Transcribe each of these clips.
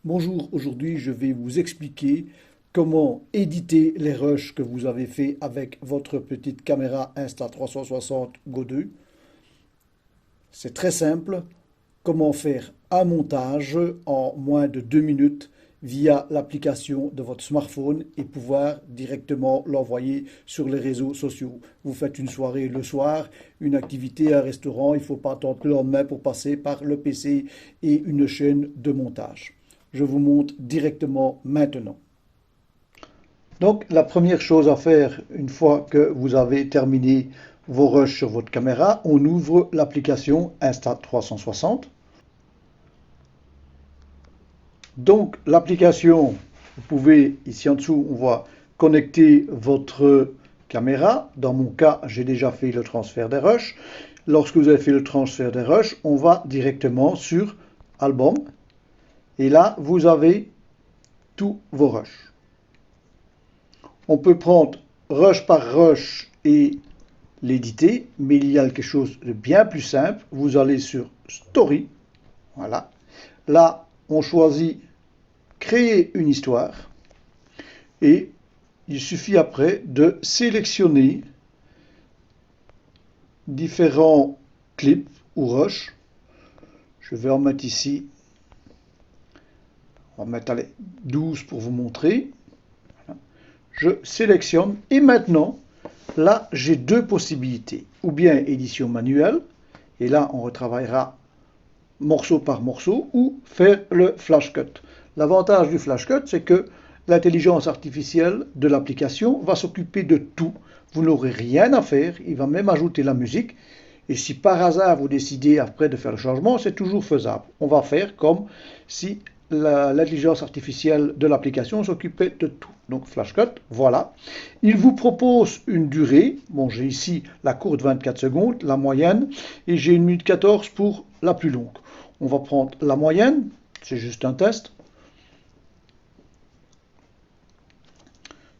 Bonjour, aujourd'hui je vais vous expliquer comment éditer les rushs que vous avez fait avec votre petite caméra Insta360 Go 2. C'est très simple, comment faire un montage en moins de 2 minutes via l'application de votre smartphone et pouvoir directement l'envoyer sur les réseaux sociaux. Vous faites une soirée le soir, une activité, un restaurant, il ne faut pas attendre le lendemain pour passer par le PC et une chaîne de montage. Je vous montre directement maintenant. Donc la première chose à faire une fois que vous avez terminé vos rushs sur votre caméra, on ouvre l'application Insta360. Donc l'application, vous pouvez, ici en dessous, on voit connecter votre caméra. Dans mon cas, j'ai déjà fait le transfert des rushs. Lorsque vous avez fait le transfert des rushs, on va directement sur Album. Et là, vous avez tous vos rushs. On peut prendre rush par rush et l'éditer, mais il y a quelque chose de bien plus simple. Vous allez sur Story. Voilà. Là, on choisit créer une histoire et il suffit après de sélectionner différents clips ou rushs. Je vais en mettre ici, on va mettre allez, 12 pour vous montrer. Voilà. Je sélectionne et maintenant, là j'ai deux possibilités. Ou bien édition manuelle, et là on retravaillera morceau par morceau, ou faire le flash cut. L'avantage du flash cut, c'est que l'intelligence artificielle de l'application va s'occuper de tout. Vous n'aurez rien à faire, il va même ajouter la musique. Et si par hasard vous décidez après de faire le changement, c'est toujours faisable. On va faire comme si l'intelligence artificielle de l'application s'occupait de tout. Donc flash cut, voilà. Il vous propose une durée. Bon, j'ai ici la courte 24 secondes, la moyenne, et j'ai 1 minute 14 pour la plus longue. On va prendre la moyenne, c'est juste un test.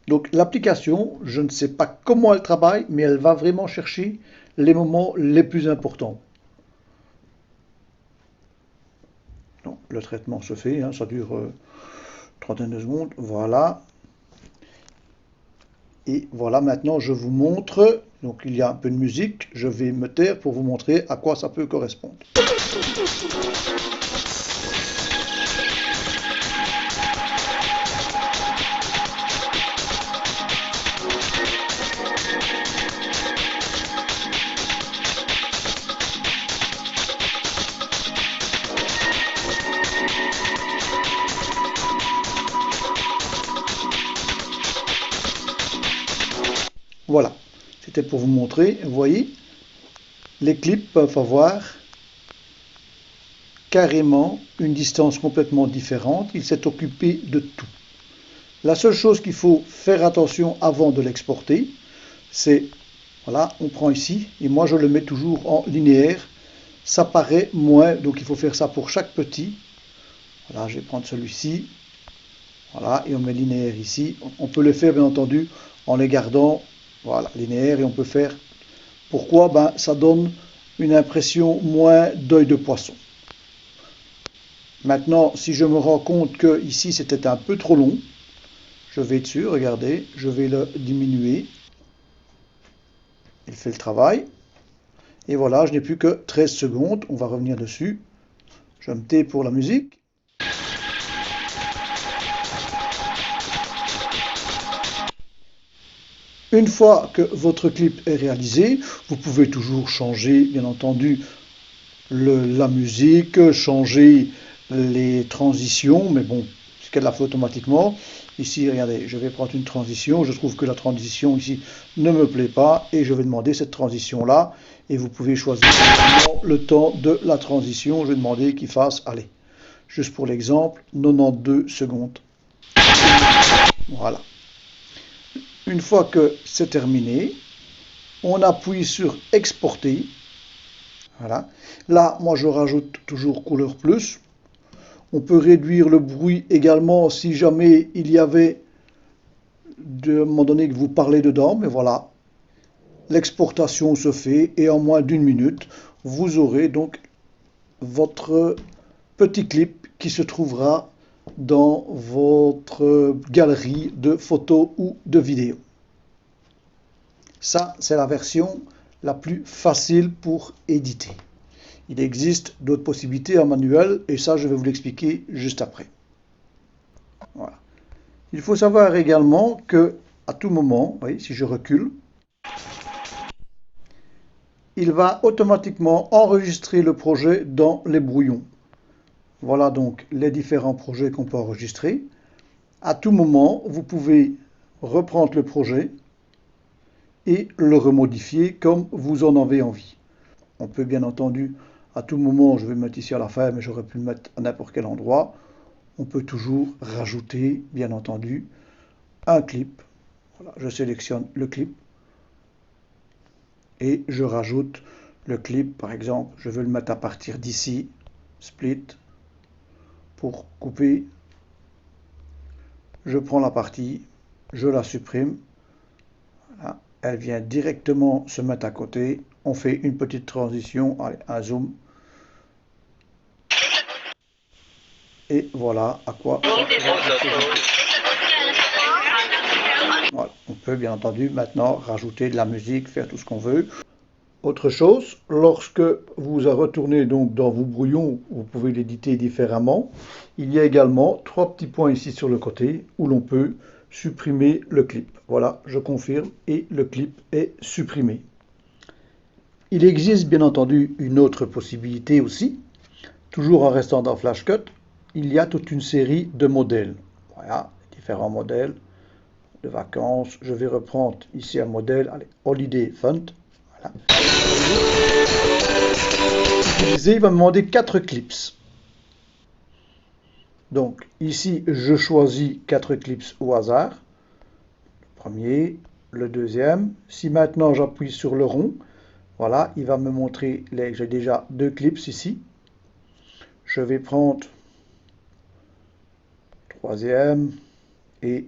Donc l'application, je ne sais pas comment elle travaille, mais elle va vraiment chercher les moments les plus importants. Donc, le traitement se fait, hein, ça dure 31 secondes, voilà. Et voilà, maintenant je vous montre, donc il y a un peu de musique, je vais me taire pour vous montrer à quoi ça peut correspondre. Voilà, c'était pour vous montrer, vous voyez, les clips peuvent avoir carrément une distance complètement différente, il s'est occupé de tout. La seule chose qu'il faut faire attention avant de l'exporter, c'est, voilà, on prend ici, et moi je le mets toujours en linéaire, ça paraît moins, donc il faut faire ça pour chaque petit. Voilà, je vais prendre celui-ci, voilà, et on met linéaire ici. On peut le faire bien entendu en les gardant, voilà, linéaire, et on peut faire, pourquoi? Ben, ça donne une impression moins d'œil de poisson. Maintenant, si je me rends compte que ici c'était un peu trop long, je vais dessus, regardez, je vais le diminuer. Il fait le travail. Et voilà, je n'ai plus que 13 secondes. On va revenir dessus. Je me tais pour la musique. Une fois que votre clip est réalisé, vous pouvez toujours changer, bien entendu, la musique, changer les transitions, mais bon, c'est qu'elle l'a fait automatiquement. Ici, regardez, je vais prendre une transition. Je trouve que la transition ici ne me plaît pas et je vais demander cette transition-là. Et vous pouvez choisir le temps de la transition. Je vais demander qu'il fasse, allez, juste pour l'exemple, 92 secondes. Voilà. Une fois que c'est terminé, on appuie sur exporter. Voilà. Là, moi, je rajoute toujours couleur plus. On peut réduire le bruit également si jamais il y avait, à un moment donné, que vous parlez dedans. Mais voilà, l'exportation se fait et en moins d'1 minute, vous aurez donc votre petit clip qui se trouvera dans votre galerie de photos ou de vidéos. Ça, c'est la version la plus facile pour éditer. Il existe d'autres possibilités en manuel et ça, je vais vous l'expliquer juste après. Voilà. Il faut savoir également que à tout moment, vous voyez, si je recule, il va automatiquement enregistrer le projet dans les brouillons. Voilà donc les différents projets qu'on peut enregistrer. À tout moment, vous pouvez reprendre le projet et le remodifier comme vous en avez envie. On peut bien entendu, à tout moment, je vais le mettre ici à la fin, mais j'aurais pu le mettre à n'importe quel endroit. On peut toujours rajouter, bien entendu, un clip. Voilà, je sélectionne le clip et je rajoute le clip. Par exemple, je veux le mettre à partir d'ici, split, pour couper. Je prends la partie, je la supprime. Voilà, elle vient directement se mettre à côté. On fait une petite transition, allez, un zoom. Et voilà à quoi ça va représenter. Voilà. On peut bien entendu maintenant rajouter de la musique, faire tout ce qu'on veut. Autre chose, lorsque vous retournez donc dans vos brouillons, vous pouvez l'éditer différemment. Il y a également 3 petits points ici sur le côté où l'on peut supprimer le clip. Voilà, je confirme et le clip est supprimé. Il existe bien entendu une autre possibilité aussi, toujours en restant dans Flash Cut. Il y a toute une série de modèles. Voilà, différents modèles de vacances. Je vais reprendre ici un modèle, allez, Holiday Fund. Voilà. Il va me demander 4 clips. Donc ici, je choisis 4 clips au hasard. Le premier, le deuxième. Si maintenant j'appuie sur le rond, voilà, il va me montrer, j'ai déjà 2 clips ici. Je vais prendre le troisième et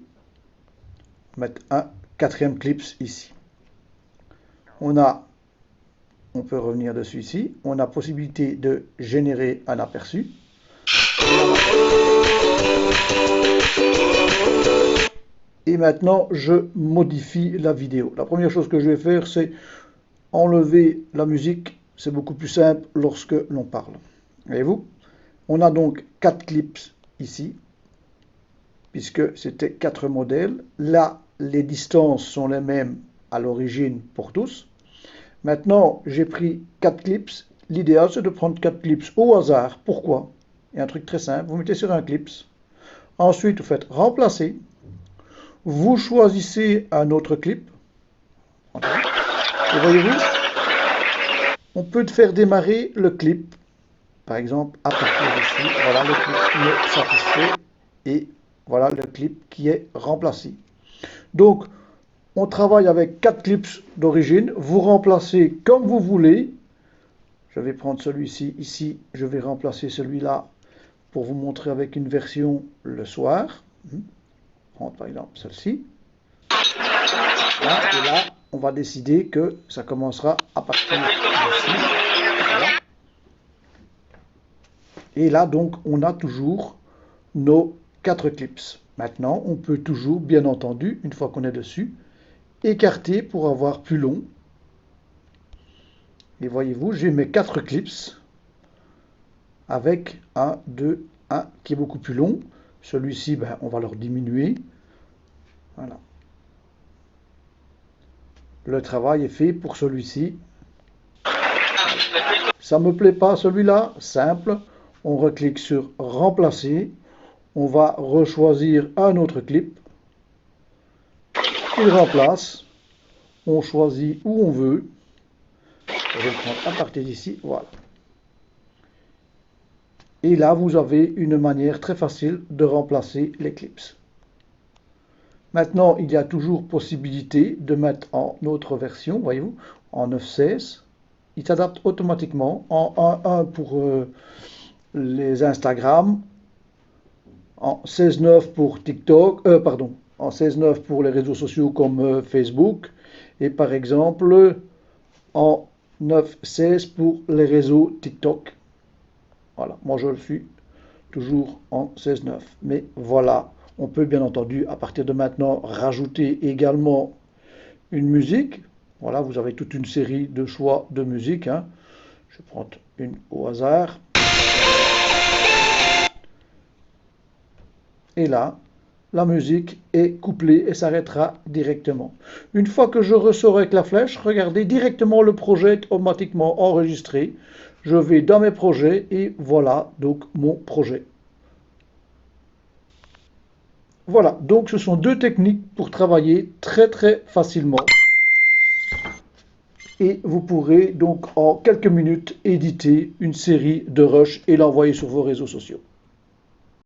mettre un quatrième clip ici. On peut revenir dessus ici. On a possibilité de générer un aperçu. Et maintenant, je modifie la vidéo. La première chose que je vais faire, c'est enlever la musique. C'est beaucoup plus simple lorsque l'on parle. Voyez-vous? On a donc 4 clips ici, puisque c'était 4 modèles. Là, les distances sont les mêmes à l'origine pour tous. Maintenant, j'ai pris 4 clips. L'idéal, c'est de prendre 4 clips au hasard. Pourquoi? Il y a un truc très simple. Vous mettez sur un clip. Ensuite, vous faites remplacer. Vous choisissez un autre clip. Et voyez-vous, on peut faire démarrer le clip. Par exemple, à partir d'ici, voilà le clip qui est satisfait. Et voilà le clip qui est remplacé. Donc, on travaille avec 4 clips d'origine. Vous remplacez comme vous voulez. Je vais prendre celui-ci ici. Je vais remplacer celui-là pour vous montrer avec une version le soir. Prendre par exemple celle-ci. Et là, on va décider que ça commencera à partir d'ici. Voilà. Et là, donc, on a toujours nos 4 clips. Maintenant, on peut toujours, bien entendu, une fois qu'on est dessus, écarter pour avoir plus long. Et voyez-vous, j'ai mes 4 clips avec 1, 2, 1 qui est beaucoup plus long. Celui-ci, ben, on va leur diminuer. Voilà. Le travail est fait pour celui-ci. Ça ne me plaît pas celui-là, simple. On reclique sur remplacer. On va rechoisir un autre clip. Il remplace. On choisit où on veut. Je vais le prendre à partir d'ici. Voilà. Et là, vous avez une manière très facile de remplacer les clips. Maintenant, il y a toujours possibilité de mettre en autre version, voyez-vous, en 9.16. Il s'adapte automatiquement en 1.1 pour les Instagram, en 16.9 pour TikTok, en 16.9 pour les réseaux sociaux comme Facebook, et par exemple en 9.16 pour les réseaux TikTok. Voilà, moi je suis toujours en 16:9. Mais voilà, on peut bien entendu à partir de maintenant rajouter également une musique. Voilà, vous avez toute une série de choix de musique, hein. Je vais prendre une au hasard. Et là, la musique est couplée et s'arrêtera directement. Une fois que je ressors avec la flèche, regardez directement le projet est automatiquement enregistré. Je vais dans mes projets et voilà donc mon projet. Voilà, donc ce sont deux techniques pour travailler très facilement et vous pourrez donc en quelques minutes éditer une série de rushs et l'envoyer sur vos réseaux sociaux.